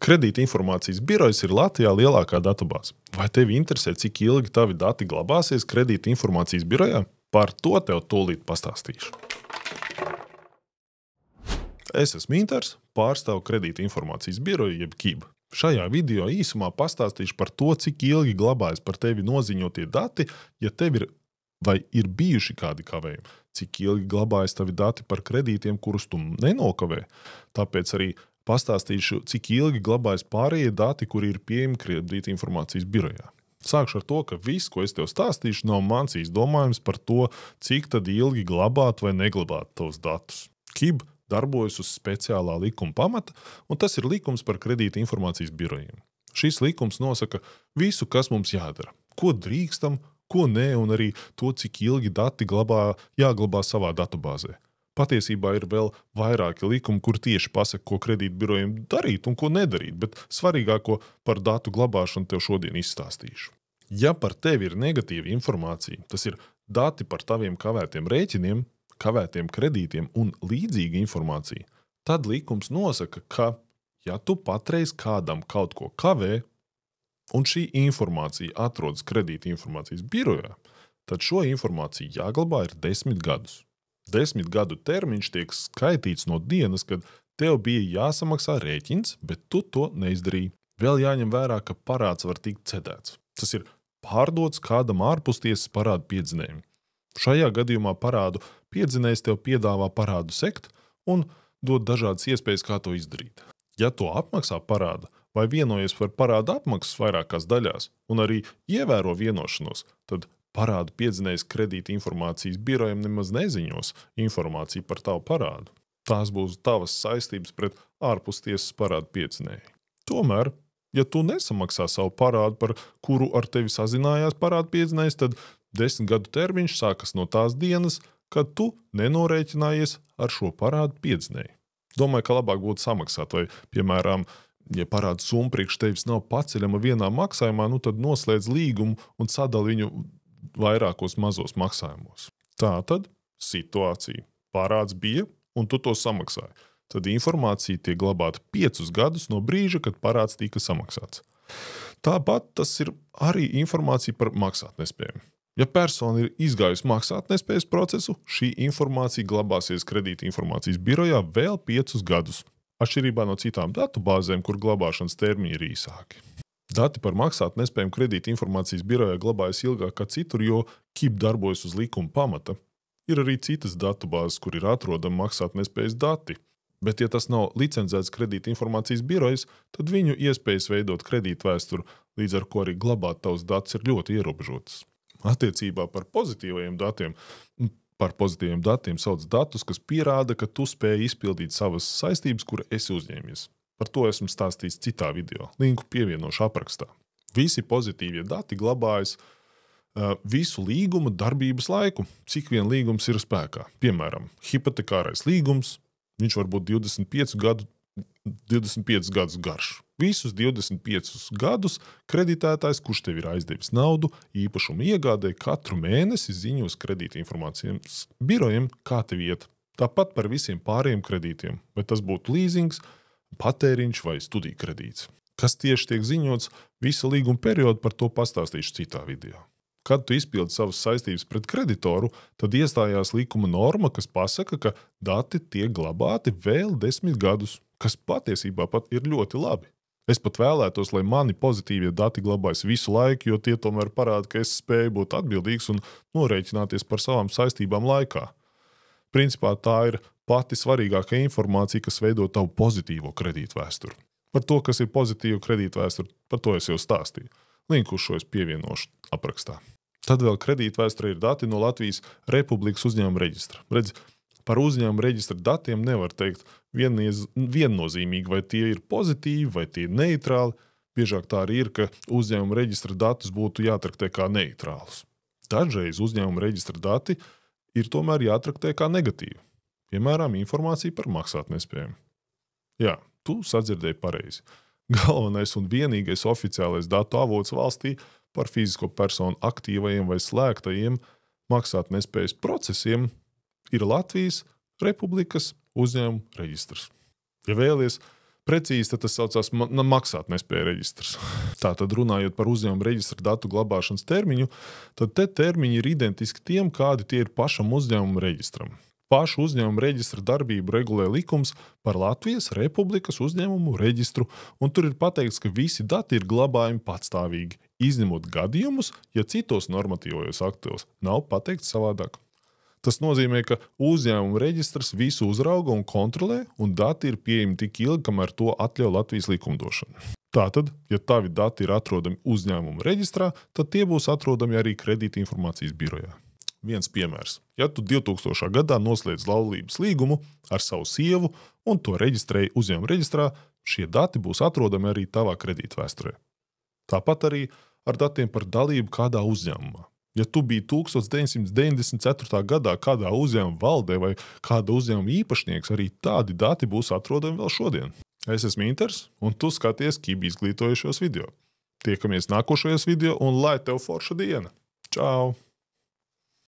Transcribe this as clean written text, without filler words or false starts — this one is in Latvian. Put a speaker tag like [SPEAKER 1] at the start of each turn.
[SPEAKER 1] Kredīta informācijas birojas ir Latvijā lielākā datubāze. Vai tevi interesē, cik ilgi tavi dati glabāsies kredīta informācijas birojā? Par to tev tūlīt pastāstīšu. Es esmu Inters, pārstāvu kredīta informācijas biroju jeb KIB. Šajā video īsumā pastāstīšu par to, cik ilgi glabājas par tevi noziņotie dati, ja tev ir vai ir bijuši kādi kavējumi. Cik ilgi glabājas tavi dati par kredītiem, kurus tu nenokavē. Tāpēc arī pastāstīšu, cik ilgi glabājas pārējie dati, kuri ir pieejami kredīta informācijas birojā. Sākšu ar to, ka viss, ko es tev stāstīšu, nav mans izdomājums par to, cik tad ilgi glabāt vai neglabāt tavus datus. KIB darbojas uz speciālā likuma pamata, un tas ir likums par kredīta informācijas birojiem. Šis likums nosaka visu, kas mums jādara, ko drīkstam, ko nē, un arī to, cik ilgi dati jāglabā savā datubāzē. Patiesībā ir vēl vairāki likumi, kur tieši pasaka, ko kredītbirojiem darīt un ko nedarīt, bet svarīgāko par datu glabāšanu tev šodien izstāstīšu. Ja par tevi ir negatīva informācija, tas ir dati par taviem kavētiem rēķiniem, kavētiem kredītiem un līdzīga informācija, tad likums nosaka, ka, ja tu patreiz kādam kaut ko kavē, un šī informācija atrodas kredīta informācijas birojā, tad šo informāciju jāglabā ir 10 gadus. 10 gadu termiņš tiek skaitīts no dienas, kad tev bija jāsamaksā rēķins, bet tu to neizdarīji. Vēl jāņem vērā, ka parāds var tikt cedēts. Tas ir pārdots kādam ārpustiesas parādu piedzinējumam. Šajā gadījumā parādu piedzinējs tev piedāvā parādu sekt un dod dažādas iespējas, kā to izdarīt. Ja to apmaksā parāda vai vienojies par parādu apmaksas vairākās daļās un arī ievēro vienošanos, tad parādu piedzinējs kredīta informācijas birojam nemaz neziņos informāciju par tavu parādu. Tās būs tavas saistības pret ārpustiesas parādu piedzinēju. Tomēr, ja tu nesamaksā savu parādu, par kuru ar tevi sazinājās parādu piedzinējs, tad 10 gadu termiņš sākas no tās dienas, kad tu nenorēķinājies ar šo parādu piedzinēju. Domāju, ka labāk būtu samaksāt, vai, piemēram, ja parāda summa priekš tevis nav paceļama vienā maksājumā, tad noslēdz līgumu un sadali viņu vairākos mazos maksājumos. Tātad situācija. Parāds bija, un tu to samaksāji. Tad informācija tiek glabāta 5 gadus no brīža, kad parāds tika samaksāts. Tāpat tas ir arī informācija par maksātnespēju. Ja persona ir izgājusi maksātnespējas procesu, šī informācija glabāsies kredīta informācijas birojā vēl 5 gadus, atšķirībā no citām datubāzēm, kur glabāšanas termiņi ir īsāki. Dati par maksātnespējumu kredīta informācijas birojā glabājas ilgāk kā citur, jo KIB darbojas uz likuma pamata. Ir arī citas datubāzes, kur ir atrodami maksātnespējas dati, bet ja tas nav licencēts kredīta informācijas birojas, tad viņu iespējas veidot kredīta vēsturi, līdz ar ko arī glabāt tavus datus ir ļoti ierobežotas. Attiecībā par pozitīvajiem datiem sauc datus, kas pierāda, ka tu spēji izpildīt savas saistības, kura esi uzņēmies. Par to esmu stāstījis citā video. Linku pievienošu aprakstā. Visi pozitīvie dati glabājas visu līguma darbības laiku, cik vien līgums ir spēkā. Piemēram, hipotekārais līgums, viņš var būt 25 gadus garš. Visus 25 gadus kreditētājs, kurš tev ir aizdevis naudu, īpašumu iegādē, katru mēnesi ziņos kredīta informācijas birojiem, kā tev iet. Tāpat par visiem pārējiem kredītiem, vai tas būtu līzings, patēriņš vai studiju kredīts. Kas tieši tiek ziņots visa līguma perioda, par to pastāstīšu citā video. Kad tu izpildi savas saistības pret kreditoru, tad iestājās likuma norma, kas pasaka, ka dati tiek glabāti vēl 10 gadus, kas patiesībā pat ir ļoti labi. Es pat vēlētos, lai mani pozitīvie dati glabājas visu laiku, jo tie tomēr parāda, ka es spēju būt atbildīgs un norēķināties par savām saistībām laikā. Principā tā ir pati svarīgākā informācija, kas veido tavu pozitīvo kredītu vēsturi. Par to, kas ir pozitīva kredītu vēsture, par to es jau stāstīju. Linku uz šo es pievienošu aprakstā. Tad vēl kredītu vēsturē ir dati no Latvijas Republikas uzņēmuma reģistra. Redz, par uzņēmuma reģistra datiem nevar teikt viennozīmīgi, vai tie ir pozitīvi, vai tie ir neitrāli. Biežāk tā arī ir, ka uzņēmuma reģistra datus būtu jātraktē kā neitrālus. Dažreiz uzņēmuma reģistra dati ir tomēr jātraktē kā negatīvi. Piemēram, informācija par maksātnespējumu. Jā, tu sadzirdēji pareizi. Galvenais un vienīgais oficiālais datu avots valstī par fizisko personu aktīvajiem vai slēgtajiem maksātnespējas procesiem ir Latvijas Republikas uzņēmuma reģistrs. Ja vēlies Precīzi tas saucās maksātnespēja reģistrs. Tātad runājot par uzņēmuma reģistra datu glabāšanas termiņu, tad te termiņi ir identiski tiem, kādi tie ir pašam uzņēmuma reģistram. Pašu uzņēmuma reģistra darbību regulē likums par Latvijas Republikas uzņēmumu reģistru, un tur ir pateikts, ka visi dati ir glabājami patstāvīgi, izņemot gadījumus, ja citos normatīvajos aktos nav pateikts savādāk. Tas nozīmē, ka uzņēmuma reģistrs visu uzrauga un kontrolē, un dati ir pieejami tik ilgi, kamēr to atļauj Latvijas likumdošana. Tātad, ja tavi dati ir atrodami uzņēmuma reģistrā, tad tie būs atrodami arī kredītinformācijas birojā. Viens piemērs. Ja tu 2000. gadā noslēdz laulības līgumu ar savu sievu un to reģistrēji uzņēmuma reģistrā, šie dati būs atrodami arī tavā kredītvēsturē. Tāpat arī ar datiem par dalību kādā uzņēmumā. Ja tu biji 1994. gadā kādā uzņēmuma valdē vai kāda uzņēmuma īpašnieks, arī tādi dati būs atrodami vēl šodien. Es esmu Inters, un tu skaties KIB izglītojošos video. Tiekamies nākošajos video, un lai tev forša diena! Čau!